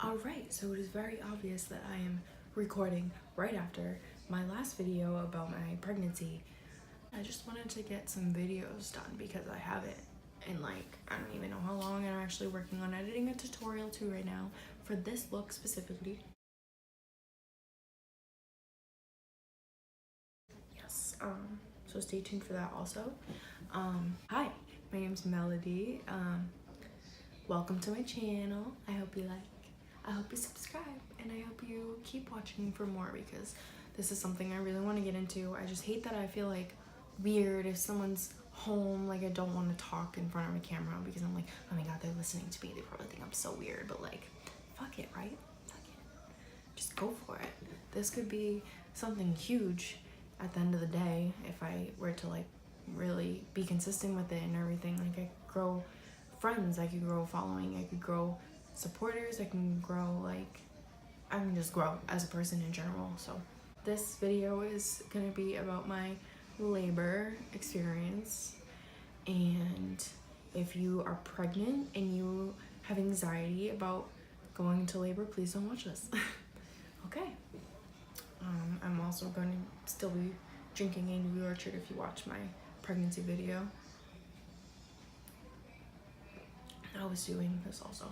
Alright, so it is very obvious that I am recording right after my last video about my pregnancy. I just wanted to get some videos done because I haven't in I don't even know how long. I'm actually working on editing a tutorial too right now for this look specifically. Yes, so stay tuned for that also. Hi, my name's Melody. Welcome to my channel. I hope you subscribe, and I hope you keep watching for more because this is something I really want to get into. I just hate that I feel like weird if someone's home, like I don't want to talk in front of a camera because I'm like, oh my god, they're listening to me, they probably think I'm so weird, but like, fuck it, right? Fuck it. Just go for it. This could be something huge at the end of the day if I were to like really be consistent with it and everything. Like I could grow friends, I could grow following, I could grow supporters, I can just grow as a person in general. So this video is gonna be about my labor experience, and if you are pregnant and you have anxiety about going to labor, please don't watch this. Okay. I'm also going to still be drinking Angry Orchard if you watch my pregnancy video. I was doing this also.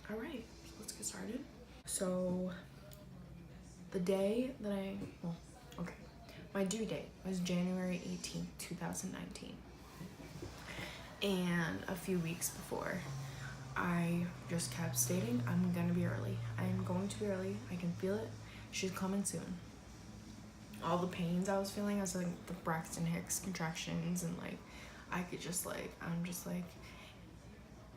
Alright, let's get started. So the day that my due date was January 18th, 2019. And a few weeks before, I just kept stating, I'm gonna be early. I'm going to be early. I can feel it. She's coming soon. All the pains I was feeling, I was like the Braxton Hicks contractions, and like I could just I'm just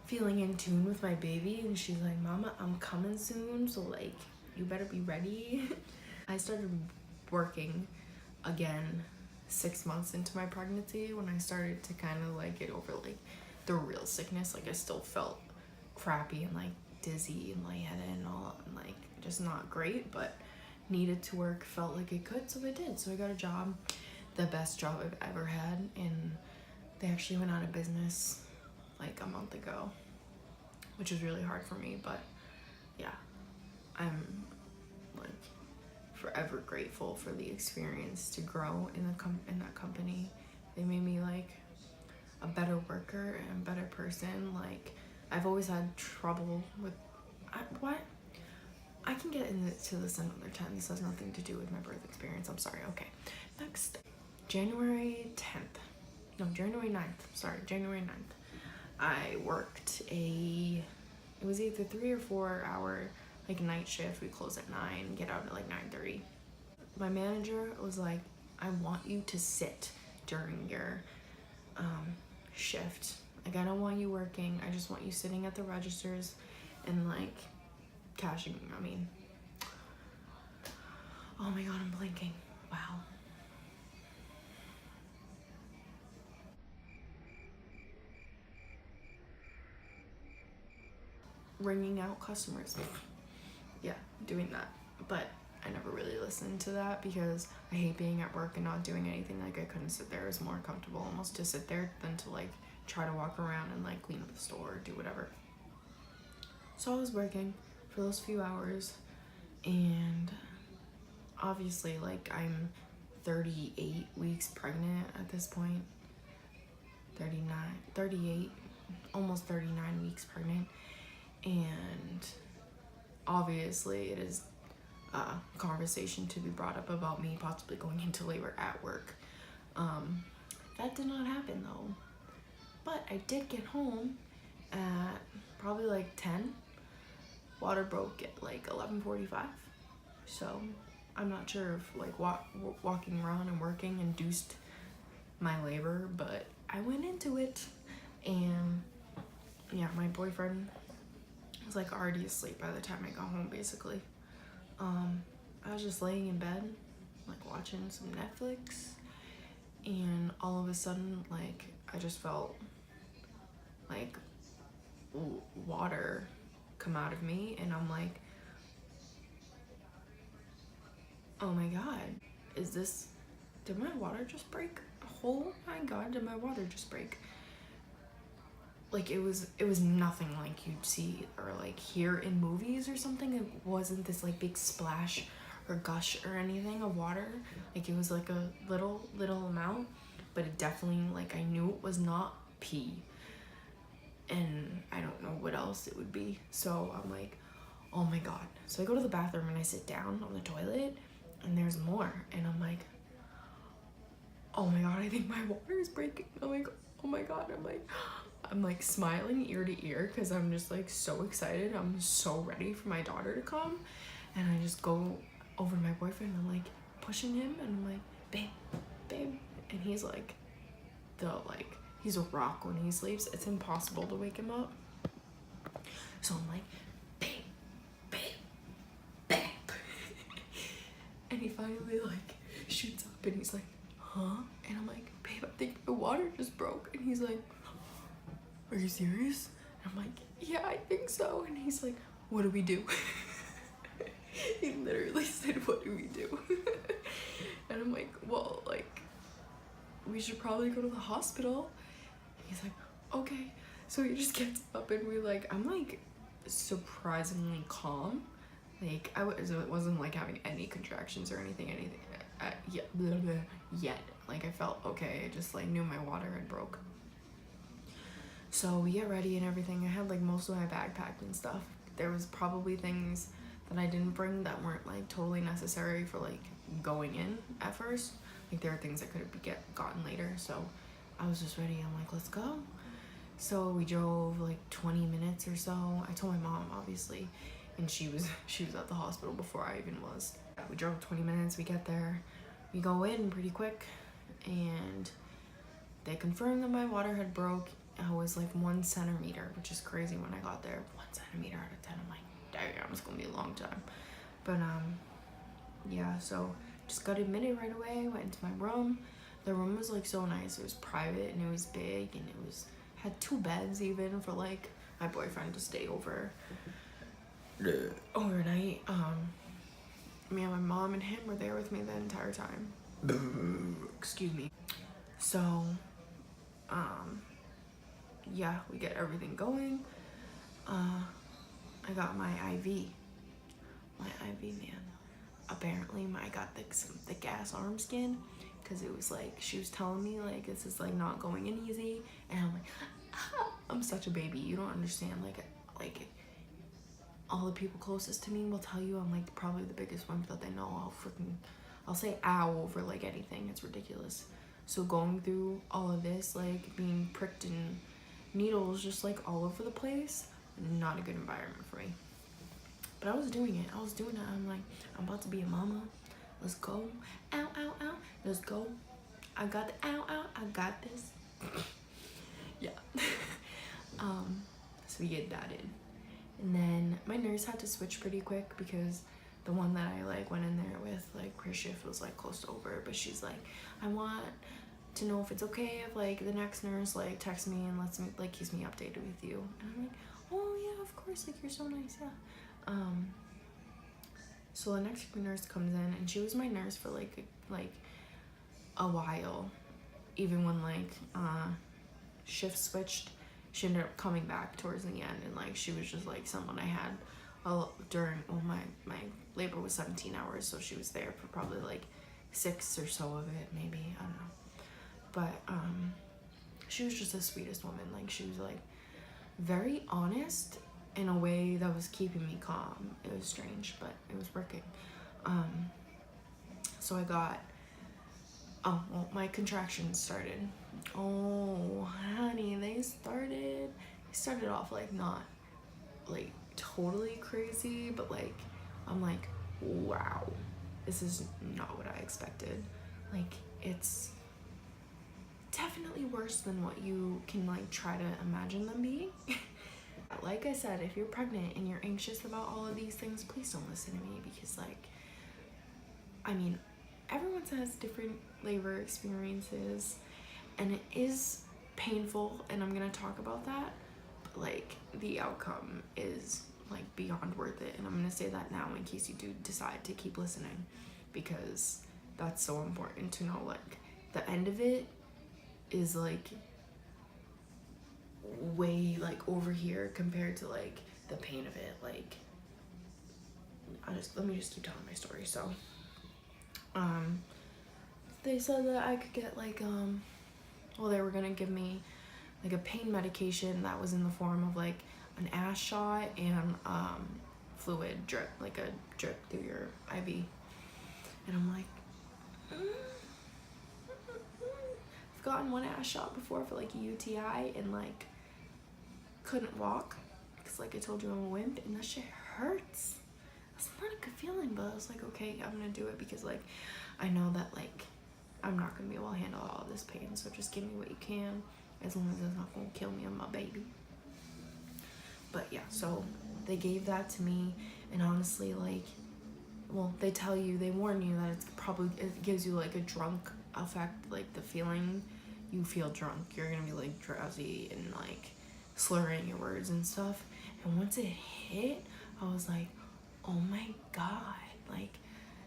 feeling in tune with my baby, and she's like, Mama, I'm coming soon, so like you better be ready. I started working again 6 months into my pregnancy when I started to kind of like get over like the real sickness. Like I still felt crappy and like dizzy and lightheaded and all, and like just not great, but needed to work, felt like it could, so I did. So I got a job, the best job I've ever had, and they actually went out of business like a month ago, which is really hard for me, but yeah, I'm like forever grateful for the experience to grow in that company. They made me like a better worker and a better person. Like I've always had trouble with I can get into this another time. This has nothing to do with my birth experience. I'm sorry. Okay, next. January 9th. Sorry, January 9th. I worked it was either 3 or 4 hour like night shift. We close at 9, get out at like 9:30. My manager was like, I want you to sit during your shift. Like I don't want you working. I just want you sitting at the registers and like cashing. Oh my god, I'm blinking. Wow. Ringing out customers. Yeah, doing that. But I never really listened to that because I hate being at work and not doing anything. Like I couldn't sit there. It was more comfortable almost to sit there than to like try to walk around and like clean up the store or do whatever. So I was working for those few hours, and obviously like I'm 38 weeks pregnant at this point. 38, almost 39 weeks pregnant, and obviously it is a conversation to be brought up about me possibly going into labor at work. That did not happen though, but I did get home at probably like 10. Water broke at like 11:45, so I'm not sure if like walking around and working induced my labor, but I went into it. And yeah, my boyfriend was like already asleep by the time I got home basically. I was just laying in bed like watching some Netflix, and all of a sudden like I just felt like water come out of me, and I'm like, oh my god, did my water just break? Oh my god, did my water just break? like it was nothing like you'd see or like hear in movies or something. It wasn't this like big splash or gush or anything of water. Like it was like a little amount, but it definitely, like, I knew it was not pee, and I don't know what else it would be. So I'm like, oh my god. So I go to the bathroom and I sit down on the toilet and there's more, and I'm like, oh my god, I think my water is breaking. I'm like, oh my god. I'm like smiling ear to ear because I'm just like so excited. I'm so ready for my daughter to come. And I just go over to my boyfriend and I'm like pushing him and I'm like, babe. And he's like, he's a rock when he sleeps. It's impossible to wake him up. So I'm like, babe. And he finally like shoots up and he's like, huh? And I'm like, babe, I think my water just broke. And he's like, are you serious? And I'm like, yeah, I think so. And he's like, what do we do? He literally said, what do we do? And I'm like, well, like, we should probably go to the hospital. He's like, okay. So he just gets up and I'm like surprisingly calm. Like I wasn't like having any contractions or anything yet. Like I felt okay. I just like knew my water had broke. So we get ready and everything. I had like most of my bag packed and stuff. There was probably things that I didn't bring that weren't like totally necessary for like going in at first. Like there were things that could have gotten later. So I was just ready. I'm like, let's go. So we drove like 20 minutes or so. I told my mom, obviously, and she was at the hospital before I even was. We drove 20 minutes. We get there. We go in pretty quick, and they confirmed that my water had broke. I was like 1 centimeter, which is crazy when I got there. 1 centimeter out of 10. I'm like, damn, it's gonna be a long time. But yeah, so just got admitted right away. Went into my room. The room was like so nice. It was private and it was big and it had 2 beds even for like my boyfriend to stay over overnight. Me and my mom and him were there with me the entire time. Excuse me. So yeah, we get everything going. I got my IV. My IV, man. Apparently, I got the gas arm skin because it was like, she was telling me like this is like not going in easy, and I'm like, ah, I'm such a baby. You don't understand. Like all the people closest to me will tell you I'm like probably the biggest one that they know. I'll say ow over like anything. It's ridiculous. So going through all of this, like being pricked and needles just like all over the place, not a good environment for me. But I was doing it. I'm like, I'm about to be a mama. Let's go. Ow, ow, ow. Let's go. I got the ow, ow. I got this. Yeah. So we get that in. And then my nurse had to switch pretty quick because the one that I like went in there with, like her shift was like close to over, but she's like, I want to know if it's okay if like the next nurse like texts me and lets me like keeps me updated with you. And I'm like, oh yeah, of course, like you're so nice. Yeah. So the next nurse comes in and she was my nurse for like a while, even when like shift switched. She ended up coming back towards the end, and like she was just like someone I had during, well, my labor was 17 hours, so she was there for probably like 6 or so of it, maybe, I don't know. But she was just the sweetest woman. Like she was like very honest in a way that was keeping me calm. It was strange, but it was working. So I got, my contractions started. Oh, honey, they started off like not like totally crazy, but like I'm like, wow, this is not what I expected. Like it's definitely worse than what you can like try to imagine them being. Like I said, if you're pregnant and you're anxious about all of these things, please don't listen to me, because like, I mean, everyone has different labor experiences and it is painful, and I'm gonna talk about that, but like the outcome is like beyond worth it. And I'm gonna say that now in case you do decide to keep listening, because that's so important to know. Like the end of it is like way like over here compared to like the pain of it. Like, let me just keep telling my story. So they said that I could get like well, they were gonna give me like a pain medication that was in the form of like an ass shot and fluid drip, like a drip through your IV. And I'm like, I've gotten one ass shot before for like a UTI and like couldn't walk because like I told you I'm a wimp, and that shit hurts. It's not a good feeling, but I was like, okay, I'm gonna do it because like I know that like I'm not gonna be able to handle all this pain, so just give me what you can, as long as it's not gonna kill me and my baby. But yeah, so they gave that to me, and honestly, like, well, they tell you, they warn you that it gives you like a drunk effect, like the feeling you feel drunk. You're gonna be like drowsy and like slurring your words and stuff. And once it hit, I was like, oh my god, like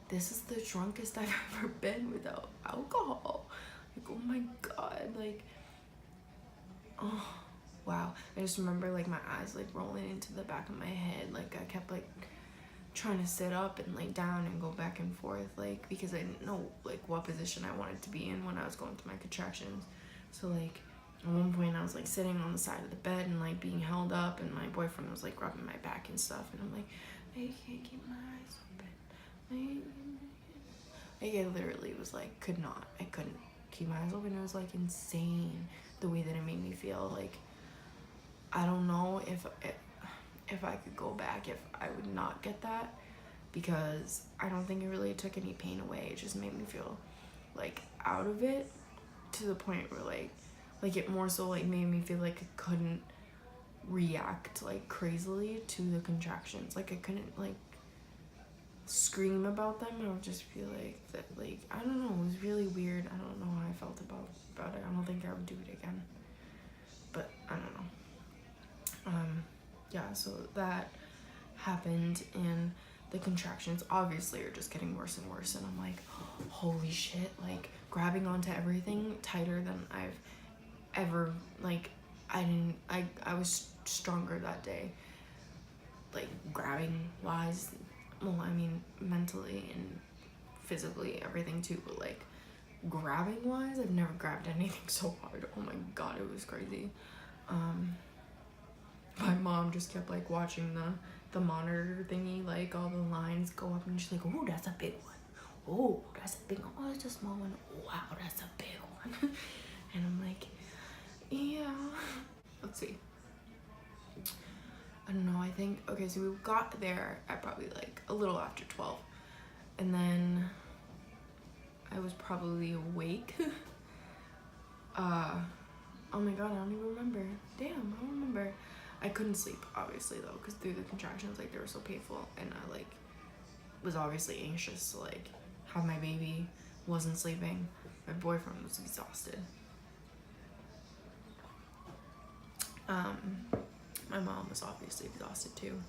this is the drunkest I've ever been without alcohol. Like, oh my god, like, oh wow. I just remember like my eyes like rolling into the back of my head. Like I kept like trying to sit up and lay down and go back and forth, like, because I didn't know like what position I wanted to be in when I was going through my contractions. So like at one point I was like sitting on the side of the bed and like being held up, and my boyfriend was like rubbing my back and stuff, and I'm like, I can't keep my eyes open. I literally was like, I couldn't keep my eyes open. It was like insane the way that it made me feel. Like, I don't know if I could go back, if I would not get that, because I don't think it really took any pain away. It just made me feel like out of it, to the point where like it more so like made me feel like I couldn't react like crazily to the contractions. Like I couldn't like scream about them. I would just feel like that, like, I don't know, it was really weird. I don't know how I felt about it. I don't think I would do it again, but I don't know. Yeah, so that happened, and the contractions obviously are just getting worse and worse, and I'm like, holy shit, like grabbing onto everything tighter than I've ever, like, I was stronger that day, like grabbing wise. Well, I mean mentally and physically, everything too, but like grabbing wise, I've never grabbed anything so hard. Oh my god, it was crazy. My mom just kept like watching the monitor thingy, like all the lines go up, and she's like, oh, that's a big one. Oh, that's a big one. Oh, it's a small one. Wow, that's a big one. And I'm like, yeah. Let's see. I don't know, I think, okay, so we got there at probably like a little after 12, and then I was probably awake. Oh my god, I don't even remember. Damn, I don't remember. I couldn't sleep, obviously, though, because through the contractions, like, they were so painful, and I, like, was obviously anxious to, like, have my baby. Wasn't sleeping. My boyfriend was exhausted. My mom was obviously exhausted, too.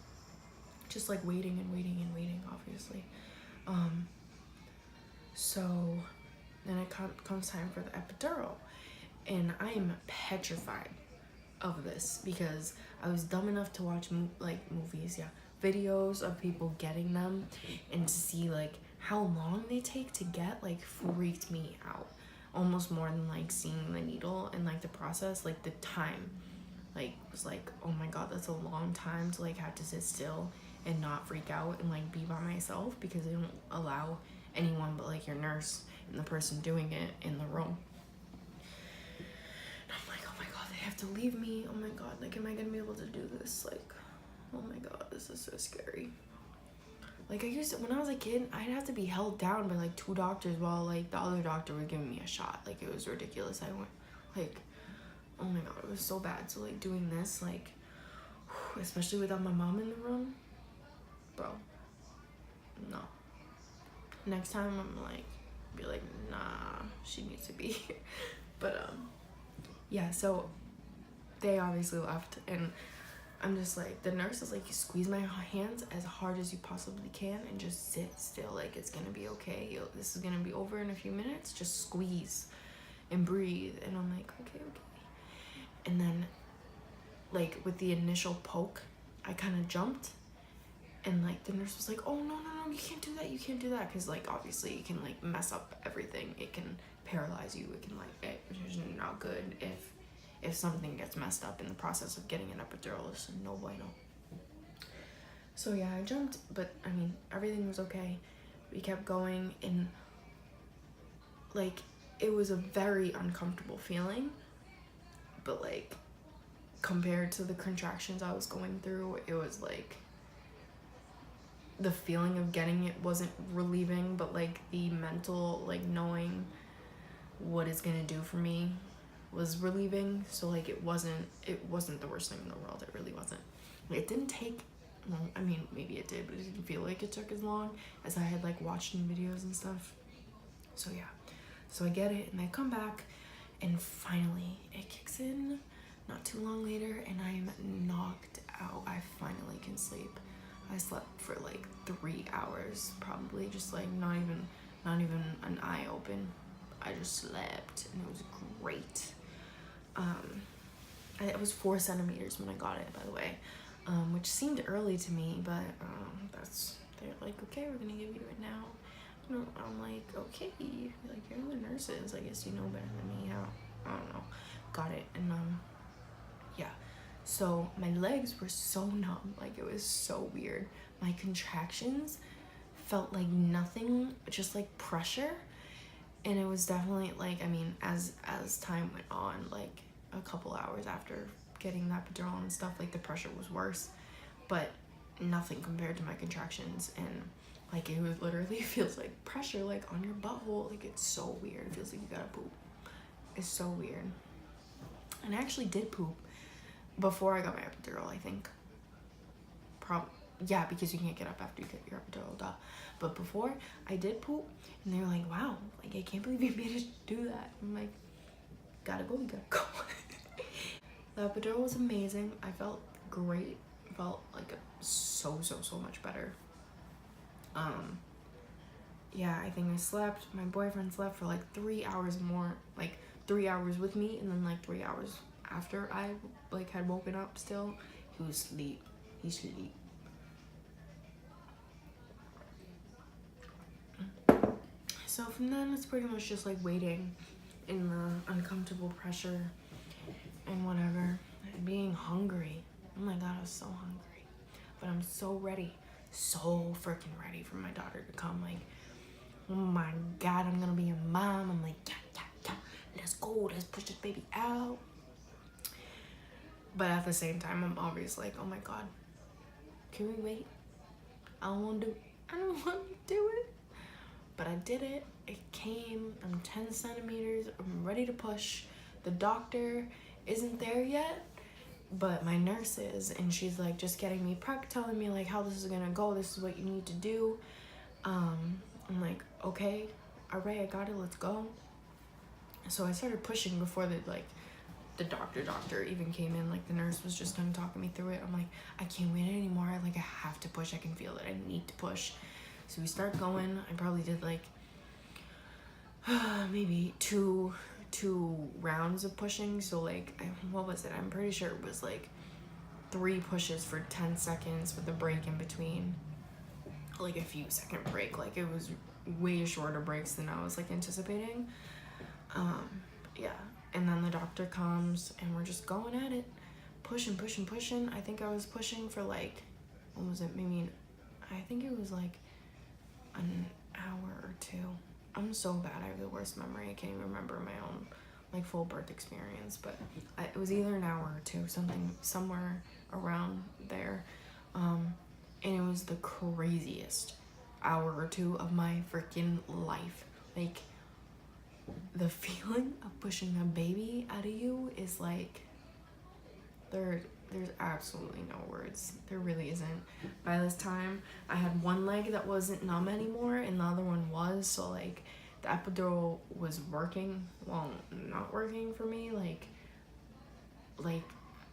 Just, like, waiting and waiting and waiting, obviously. So then it comes time for the epidural, and I am petrified of this because I was dumb enough to watch videos of people getting them, and to see like how long they take to get, like, freaked me out almost more than like seeing the needle and like the process. Like the time, like, was like, oh my god, that's a long time to like have to sit still and not freak out and like be by myself, because they don't allow anyone but like your nurse and the person doing it in the room. And I'm like, oh my god, they have to leave me. Oh my god, like, am I gonna be able to do this? Like, oh my god, this is so scary. Like, when I was a kid, I'd have to be held down by like 2 doctors while like the other doctor was giving me a shot. Like, it was ridiculous. I went like, oh my god, it was so bad. So like doing this, like, especially without my mom in the room, bro, no. Next time I'm like, be like, nah, she needs to be here. But yeah, so they obviously left, and I'm just like, the nurse is like, you squeeze my hands as hard as you possibly can and just sit still, like, it's gonna be okay. This is gonna be over in a few minutes. Just squeeze and breathe. And I'm like, okay. And then like with the initial poke, I kind of jumped, and like the nurse was like, oh no, you can't do that, you can't do that, because like obviously it can like mess up everything. It can paralyze you. It can like, it's not good if something gets messed up in the process of getting an epidural. It's no bueno. So yeah, I jumped, but I mean everything was okay. We kept going, and like it was a very uncomfortable feeling, but like compared to the contractions I was going through, it was like the feeling of getting it wasn't relieving, but like the mental, like knowing what it's gonna do for me was relieving. So like it wasn't the worst thing in the world. It really wasn't. It didn't take, well, I mean maybe it did, but it didn't feel like it took as long as I had like watched in videos and stuff. So yeah, so I get it, and I come back, and finally it kicks in not too long later, and I am knocked out. I finally can sleep. I slept for like 3 hours, probably, just like not even an eye open. I just slept, and it was great. It was 4 centimeters when I got it, by the way, which seemed early to me, but they're like, okay, we're gonna give you it now. You know, I'm like, okay, like you're the nurses, I guess you know better than me. I don't know. Got it, and yeah. So my legs were so numb, like it was so weird. My contractions felt like nothing, just like pressure. And it was definitely like, I mean, as time went on, like a couple hours after getting that epidural and stuff, like the pressure was worse, but nothing compared to my contractions. And like it was literally feels like pressure like on your butthole. Like it's so weird. It feels like you gotta poop. It's so weird. And I actually did poop before I got my epidural, I think. Yeah, because you can't get up after you get your epidural, duh. But before, I did poop, and they were like, wow, like I can't believe you managed to do that. I'm like, gotta go, you gotta go. The epidural was amazing. I felt great. I felt like so much better. Yeah, I think I slept. My boyfriend slept for like 3 hours more, like 3 hours with me, and then like 3 hours after I like had woken up still. He was asleep. He sleep. So from then, it's pretty much just like waiting in the uncomfortable pressure and whatever, and being hungry. Oh my god, I was so hungry, but I'm so ready, so freaking ready for my daughter to come. Like, oh my god, I'm gonna be a mom. I'm like, yeah, let's go, let's push this baby out. But at the same time, I'm always like, oh my god, can we wait? I don't want to do it. But I did it. It came. I'm 10 centimeters. I'm ready to push. The doctor isn't there yet, but my nurse is, and she's like just getting me prepped, telling me like how this is gonna go. This is what you need to do. I'm like, okay, all right, I got it. Let's go. So I started pushing before the doctor even came in. Like the nurse was just kind of talking me through it. I'm like, I can't wait anymore. Like I have to push. I can feel it. I need to push. So we start going. I probably did like maybe two rounds of pushing. So like, what was it? I'm pretty sure it was like 3 pushes for 10 seconds with a break in between, like a few second break. Like it was way shorter breaks than I was like anticipating. Yeah, and then the doctor comes and we're just going at it, pushing. I think I was pushing for like, what was it? Maybe I think it was like an hour or 2. I'm so bad. I have the worst memory. I can't even remember my own like full birth experience, but it was either an hour or 2, somewhere around there. And it was the craziest hour or 2 of my freaking life. Like the feeling of pushing a baby out of you is like, there's absolutely no words. There really isn't. By this time, I had one leg that wasn't numb anymore, and the other one was. So like, the epidural was working, well, not working for me. Like,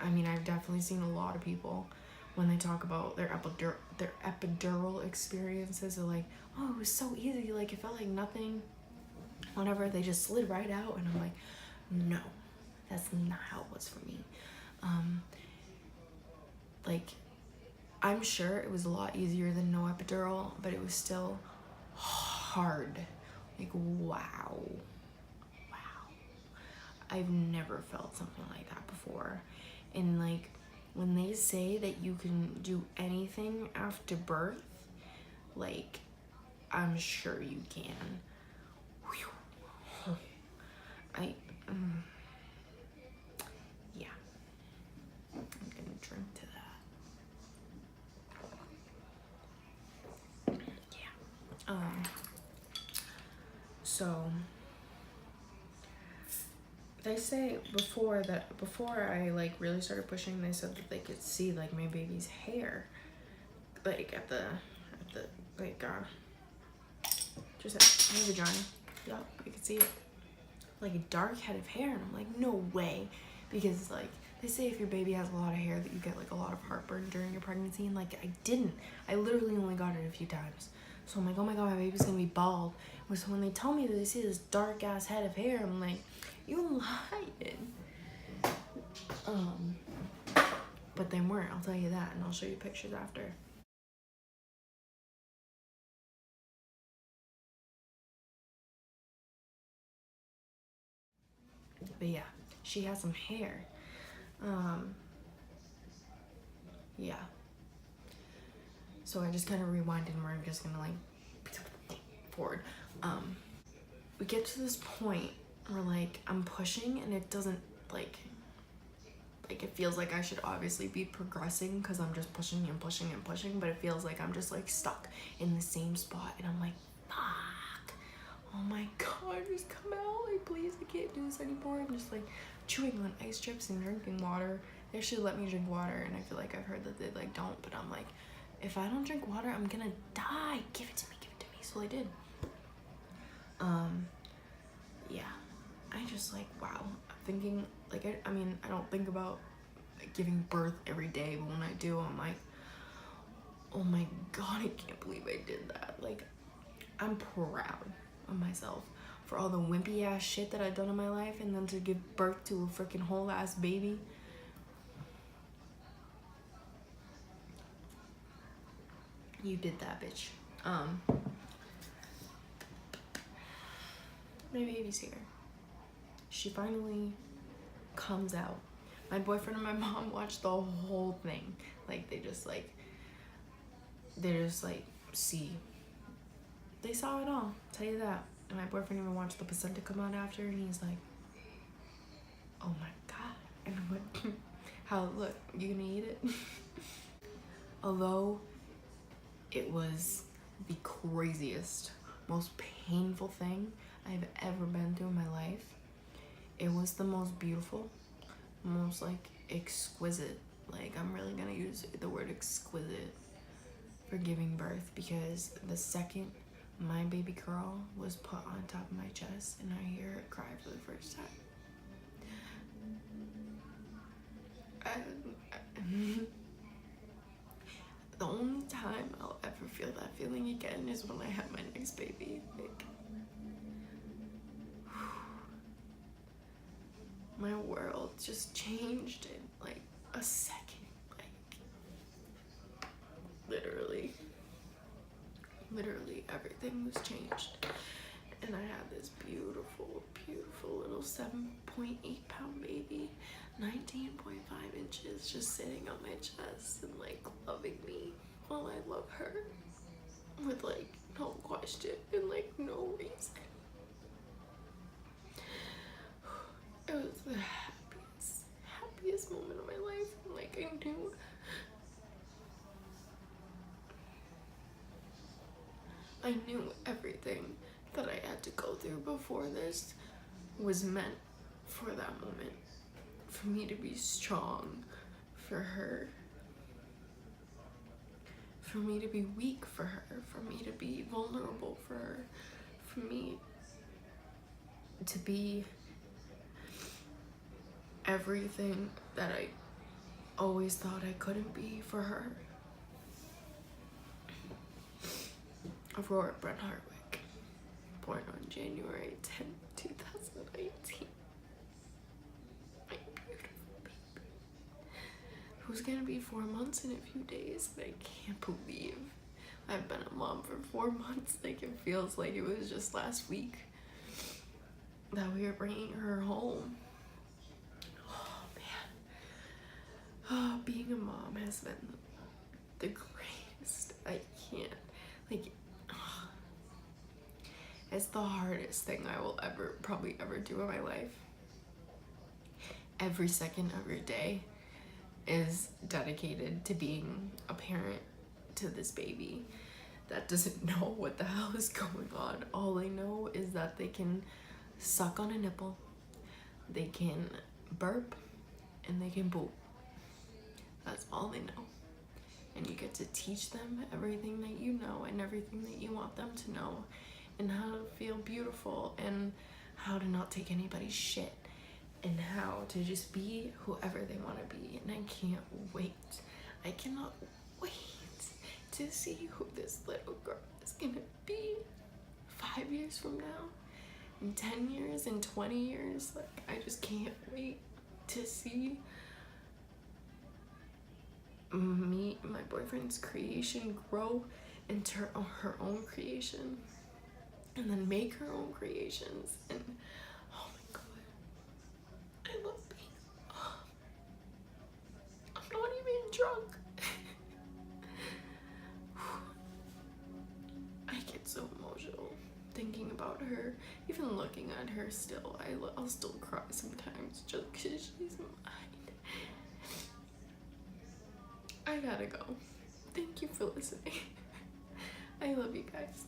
I mean, I've definitely seen a lot of people when they talk about their epidural experiences. They're like, oh, it was so easy. Like, it felt like nothing. Whenever they just slid right out, and I'm like, no, that's not how it was for me. like, I'm sure it was a lot easier than no epidural, but it was still hard. Like, wow. I've never felt something like that before. And like, when they say that you can do anything after birth, like, I'm sure you can. Yeah. I'm gonna drink to that. Yeah. So they say before I like really started pushing, they said that they could see like my baby's hair, like at the like just at my vagina. Yup, you could see it, like a dark head of hair, and I'm like, no way, because like they say if your baby has a lot of hair that you get like a lot of heartburn during your pregnancy, and like I literally only got it a few times. So I'm like, oh my god, my baby's gonna be bald. So when they tell me that they see this dark ass head of hair, I'm like, you lying. But they weren't, I'll tell you that, and I'll show you pictures after. But yeah, she has some hair. Yeah. So I just kind of rewinded, and we're just gonna like forward. We get to this point where like I'm pushing, and it doesn't like it feels like I should obviously be progressing because I'm just pushing and pushing and pushing, but it feels like I'm just like stuck in the same spot, and I'm like, fuck, oh my god, just come out, like please, I can't do this anymore. I'm just like chewing on ice chips and drinking water. They should let me drink water, and I feel like I've heard that they like don't, but I'm like, if I don't drink water, I'm gonna die. Give it to me, so I did. Yeah, I just like, wow, thinking like I mean I don't think about like, giving birth every day, but when I do, I'm like, oh my god, I can't believe I did that. Like, I'm proud of myself for all the wimpy ass shit that I've done in my life, and then to give birth to a freaking whole ass baby. You did that, bitch. My baby's here. She finally comes out. My boyfriend and my mom watched the whole thing. Like, they just see. They saw it all, I'll tell you that. And my boyfriend even watched the placenta come out after, and he's like, oh my god. And I'm like, how it look? You gonna eat it? Although it was the craziest, most painful thing I've ever been through in my life, it was the most beautiful, most like exquisite. Like, I'm really gonna use the word exquisite for giving birth, because the second my baby girl was put on top of my chest and I hear her cry for the first time, the only time I'll ever feel that feeling again is when I have my next baby. Like, my world just changed in like a second. Like, literally everything was changed. And I had this beautiful, beautiful little 7.8 pound baby, 19.5 inches, just sitting on my chest and like loving me while I love her with like no question and like no reason. It was the happiest moment of my life. And like, I knew everything that I had to go through before this was meant for that moment. For me to be strong for her. For me to be weak for her. For me to be vulnerable for her. For me to be everything that I always thought I couldn't be for her. Aurora Brent Hardwick, born on January 10th, 2019. My beautiful baby, was gonna be 4 months in a few days, but I can't believe I've been a mom for 4 months. Like, it feels like it was just last week that we were bringing her home. Oh man. Oh, being a mom has been the greatest. I can't, like, it's the hardest thing I will probably ever do in my life. Every second of your day is dedicated to being a parent to this baby that doesn't know what the hell is going on. All they know is that they can suck on a nipple, they can burp, and they can poop. That's all they know. And you get to teach them everything that you know and everything that you want them to know, and how to feel beautiful, and how to not take anybody's shit, and how to just be whoever they want to be. And I can't wait. I cannot wait to see who this little girl is gonna be 5 years from now, in 10 years, in 20 years. Like, I just can't wait to see me, my boyfriend's creation, grow into her own creation, and then make her own creations. And oh my god, I love being a mom. I'm not even drunk. I get so emotional thinking about her. Even looking at her still, I'll still cry sometimes just because she's mine. I gotta go. Thank you for listening. I love you guys.